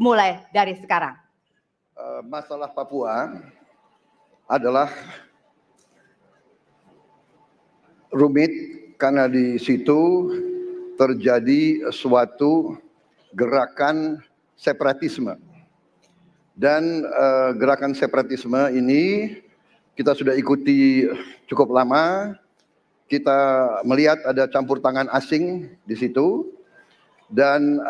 mulai dari sekarang. Masalah Papua adalah rumit karena di situ terjadi suatu gerakan separatisme. Dan gerakan separatisme ini kita sudah ikuti cukup lama. Kita melihat ada campur tangan asing di situ. Dan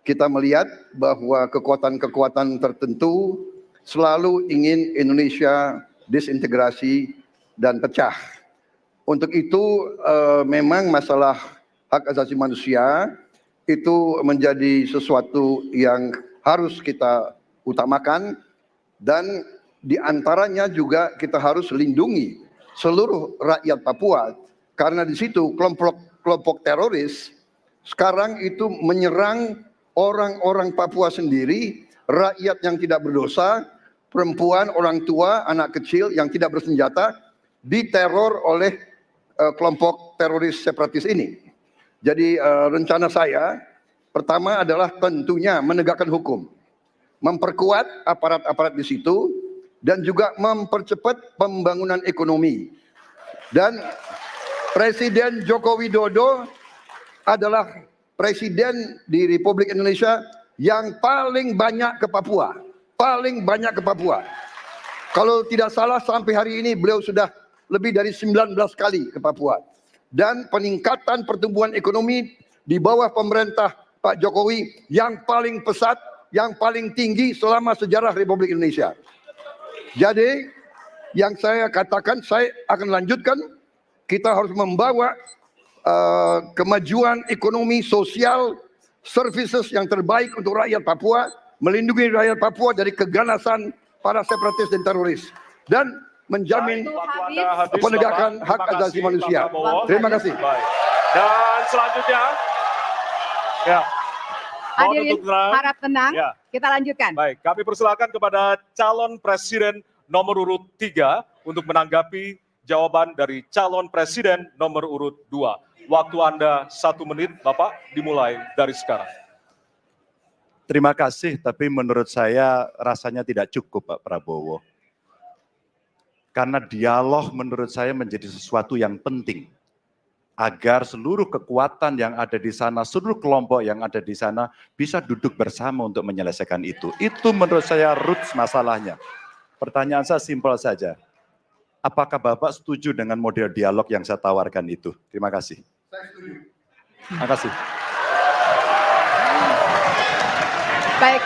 kita melihat bahwa kekuatan-kekuatan tertentu selalu ingin Indonesia disintegrasi dan pecah. Untuk itu memang masalah hak asasi manusia itu menjadi sesuatu yang harus kita utamakan, dan diantaranya juga kita harus lindungi seluruh rakyat Papua, karena di situ kelompok teroris sekarang itu menyerang orang-orang Papua sendiri, rakyat yang tidak berdosa, perempuan, orang tua, anak kecil yang tidak bersenjata, diteror oleh kelompok teroris separatis ini. Jadi rencana saya pertama adalah tentunya menegakkan hukum, memperkuat aparat-aparat di situ, dan juga mempercepat pembangunan ekonomi. Dan Presiden Joko Widodo adalah Presiden di Republik Indonesia yang paling banyak ke Papua. Paling banyak ke Papua. Kalau tidak salah sampai hari ini beliau sudah lebih dari 19 kali ke Papua. Dan peningkatan pertumbuhan ekonomi di bawah pemerintah Pak Jokowi yang paling pesat, yang paling tinggi selama sejarah Republik Indonesia. Jadi yang saya katakan, saya akan lanjutkan, kita harus membawa kemajuan ekonomi, sosial, services yang terbaik untuk rakyat Papua, melindungi rakyat Papua dari keganasan para separatis dan teroris, dan menjamin penegakan hak asasi manusia. Terima kasih. Baik. Dan selanjutnya, ya. Hadirin harap tenang, ya. Kita lanjutkan. Baik, kami persilakan kepada calon presiden nomor urut 3 untuk menanggapi jawaban dari calon presiden nomor urut 2. Waktu Anda 1 menit, Bapak, dimulai dari sekarang. Terima kasih, tapi menurut saya rasanya tidak cukup Pak Prabowo. Karena dialog menurut saya menjadi sesuatu yang penting. Agar seluruh kekuatan yang ada di sana, seluruh kelompok yang ada di sana bisa duduk bersama untuk menyelesaikan itu. Itu menurut saya roots masalahnya. Pertanyaan saya simpel saja. Apakah Bapak setuju dengan model dialog yang saya tawarkan itu? Terima kasih. Saya setuju. Terima kasih. Baik.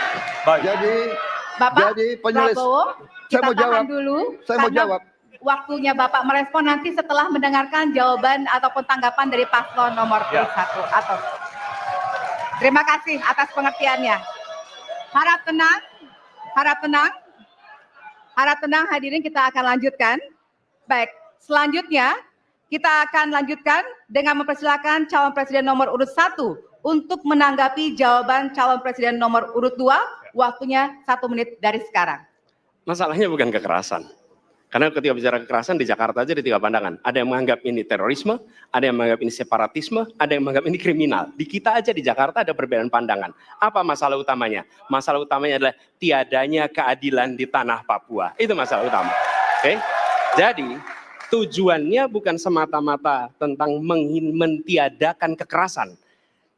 Jadi Bapak penulis, Prabowo, saya mau jawab dulu. Saya mau jawab. Waktunya Bapak merespon nanti setelah mendengarkan jawaban ataupun tanggapan dari paslon nomor 1. Atau terima kasih atas pengertiannya. Harap tenang, harap tenang, harap tenang hadirin, kita akan lanjutkan. Baik, selanjutnya kita akan lanjutkan dengan mempersilakan calon presiden nomor urut 1 untuk menanggapi jawaban calon presiden nomor urut 2. Waktunya 1 menit dari sekarang. Masalahnya bukan kekerasan. Karena ketika bicara kekerasan di Jakarta aja ada 3 pandangan. Ada yang menganggap ini terorisme, ada yang menganggap ini separatisme, ada yang menganggap ini kriminal. Di kita aja di Jakarta ada perbedaan pandangan. Apa masalah utamanya? Masalah utamanya adalah tiadanya keadilan di tanah Papua. Itu masalah utama. Oke? Jadi tujuannya bukan semata-mata tentang mentiadakan kekerasan.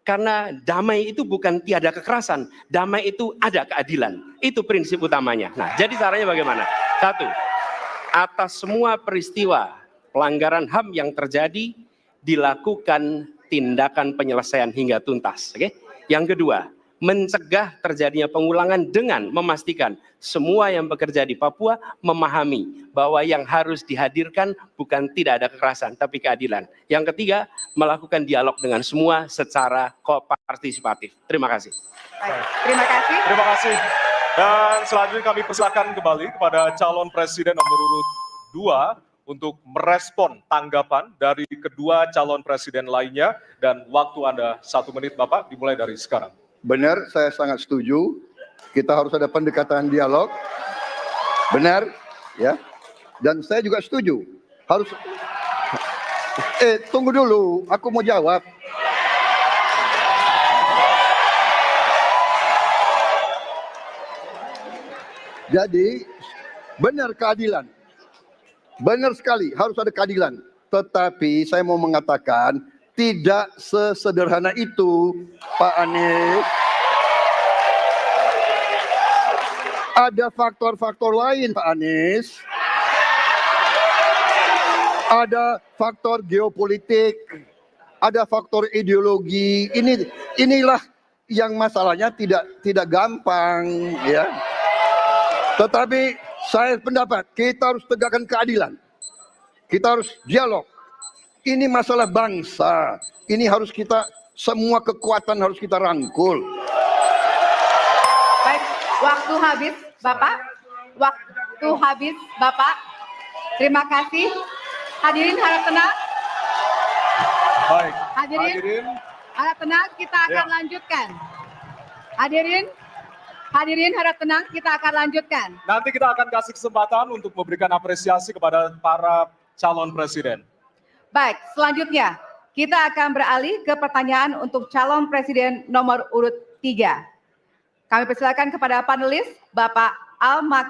Karena damai itu bukan tiada kekerasan, damai itu ada keadilan. Itu prinsip utamanya. Nah, jadi caranya bagaimana? 1, atas semua peristiwa pelanggaran HAM yang terjadi, dilakukan tindakan penyelesaian hingga tuntas. Oke? Yang kedua, mencegah terjadinya pengulangan dengan memastikan semua yang bekerja di Papua memahami bahwa yang harus dihadirkan bukan tidak ada kekerasan, tapi keadilan. Yang ketiga, melakukan dialog dengan semua secara partisipatif. Terima kasih. Baik, terima kasih. Terima kasih. Dan selanjutnya kami persilakan kembali kepada calon presiden nomor urut 2 untuk merespon tanggapan dari kedua calon presiden lainnya, dan waktu Anda 1 menit, Bapak, dimulai dari sekarang. Benar, saya sangat setuju. Kita harus ada pendekatan dialog. Benar, ya. Dan saya juga setuju. Harus. Tunggu dulu, aku mau jawab. Jadi benar keadilan. Benar sekali, harus ada keadilan. Tetapi saya mau mengatakan tidak sesederhana itu, Pak Anies. Ada faktor-faktor lain, Pak Anies. Ada faktor geopolitik, ada faktor ideologi. Inilah yang masalahnya tidak gampang, ya. Tetapi saya pendapat kita harus tegakkan keadilan. Kita harus dialog. Ini masalah bangsa. Ini harus kita, semua kekuatan harus kita rangkul. Baik, waktu habis, Bapak. Waktu habis, Bapak. Terima kasih. Hadirin harap tenang. Baik, Hadirin harap tenang, kita akan lanjutkan. Hadirin harap tenang, kita akan lanjutkan. nanti kita akan kasih kesempatan untuk memberikan apresiasi kepada para calon presiden. Baik, selanjutnya kita akan beralih ke pertanyaan untuk calon presiden nomor urut 3. Kami persilakan kepada panelis, Bapak Al